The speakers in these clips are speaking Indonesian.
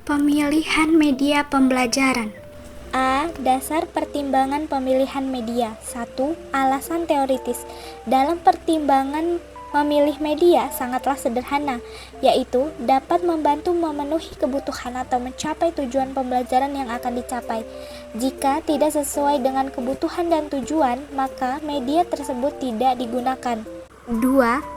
Pemilihan media pembelajaran. A. Dasar pertimbangan pemilihan media. 1. Alasan teoritis. Dalam pertimbangan memilih media sangatlah sederhana, yaitu dapat membantu memenuhi kebutuhan atau mencapai tujuan pembelajaran yang akan dicapai. Jika tidak sesuai dengan kebutuhan dan tujuan, maka media tersebut tidak digunakan. 2.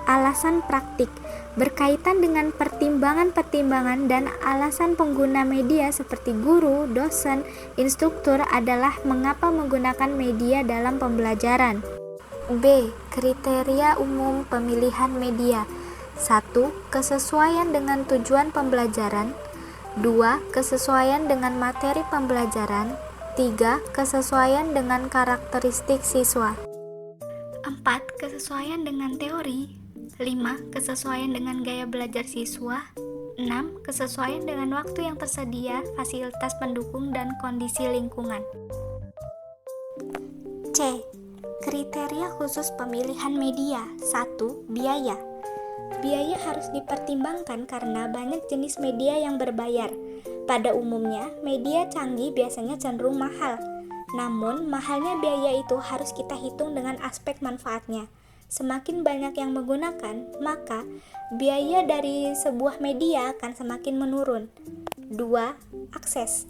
Alasan praktik. Berkaitan dengan pertimbangan-pertimbangan dan alasan pengguna media seperti guru, dosen, instruktur adalah mengapa menggunakan media dalam pembelajaran. B. Kriteria umum pemilihan media. 1. Kesesuaian dengan tujuan pembelajaran. 2. Kesesuaian dengan materi pembelajaran. 3. Kesesuaian dengan karakteristik siswa. 4. Kesesuaian dengan teori. 5. Kesesuaian dengan gaya belajar siswa. 6. Kesesuaian dengan waktu yang tersedia, fasilitas pendukung, dan kondisi lingkungan. C. Kriteria khusus pemilihan media. 1. Biaya. Biaya harus dipertimbangkan karena banyak jenis media yang berbayar. Pada umumnya, media canggih biasanya cenderung mahal. Namun, mahalnya biaya itu harus kita hitung dengan aspek manfaatnya. Semakin banyak yang menggunakan, maka biaya dari sebuah media akan semakin menurun. 2. Akses.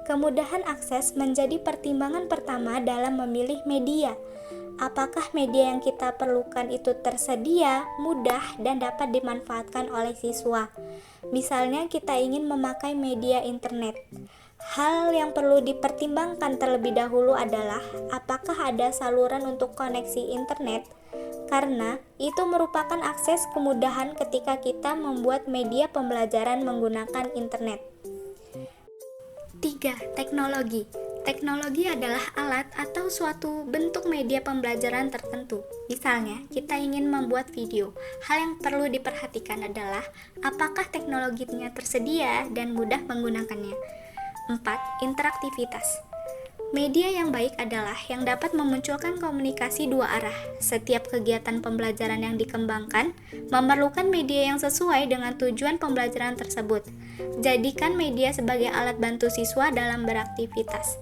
Kemudahan akses menjadi pertimbangan pertama dalam memilih media. Apakah media yang kita perlukan itu tersedia, mudah, dan dapat dimanfaatkan oleh siswa? Misalnya kita ingin memakai media internet. Hal yang perlu dipertimbangkan terlebih dahulu adalah apakah ada saluran untuk koneksi internet, karena itu merupakan akses kemudahan ketika kita membuat media pembelajaran menggunakan internet. 3. Teknologi. Teknologi adalah alat atau suatu bentuk media pembelajaran tertentu. Misalnya, kita ingin membuat video. Hal yang perlu diperhatikan adalah apakah teknologinya tersedia dan mudah menggunakannya. 4. Interaktivitas. Media yang baik adalah yang dapat memunculkan komunikasi dua arah. Setiap kegiatan pembelajaran yang dikembangkan memerlukan media yang sesuai dengan tujuan pembelajaran tersebut. Jadikan media sebagai alat bantu siswa dalam beraktivitas.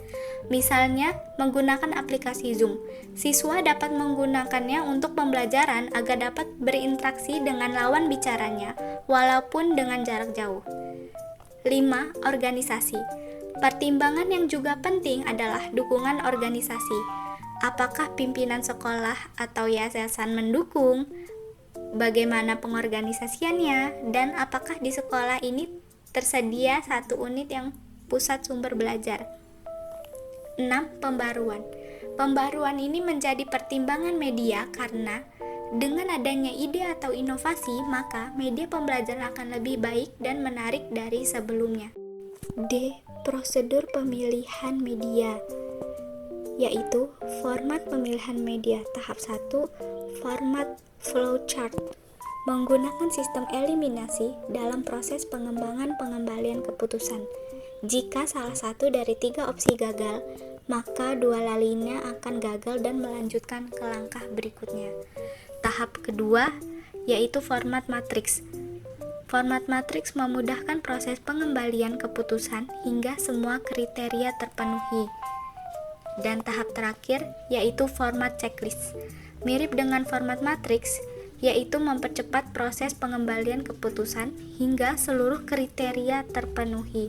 Misalnya, menggunakan aplikasi Zoom. Siswa dapat menggunakannya untuk pembelajaran agar dapat berinteraksi dengan lawan bicaranya, walaupun dengan jarak jauh. 5. Organisasi. Pertimbangan yang juga penting adalah dukungan organisasi. Apakah pimpinan sekolah atau yayasan mendukung? Bagaimana pengorganisasiannya? Dan apakah di sekolah ini tersedia satu unit yang pusat sumber belajar? 6. Pembaruan. Pembaruan ini menjadi pertimbangan media karena dengan adanya ide atau inovasi, maka media pembelajaran akan lebih baik dan menarik dari sebelumnya. D. Prosedur pemilihan media, yaitu format pemilihan media. Tahap 1. Format flowchart. Menggunakan sistem eliminasi dalam proses pengembangan pengembalian keputusan. Jika salah satu dari 3 opsi gagal, maka 2 lainnya akan gagal dan melanjutkan ke langkah berikutnya. Tahap kedua, yaitu format matriks. Format matriks memudahkan proses pengembalian keputusan hingga semua kriteria terpenuhi. Dan tahap terakhir, yaitu format checklist. Mirip dengan format matriks, yaitu mempercepat proses pengembalian keputusan hingga seluruh kriteria terpenuhi.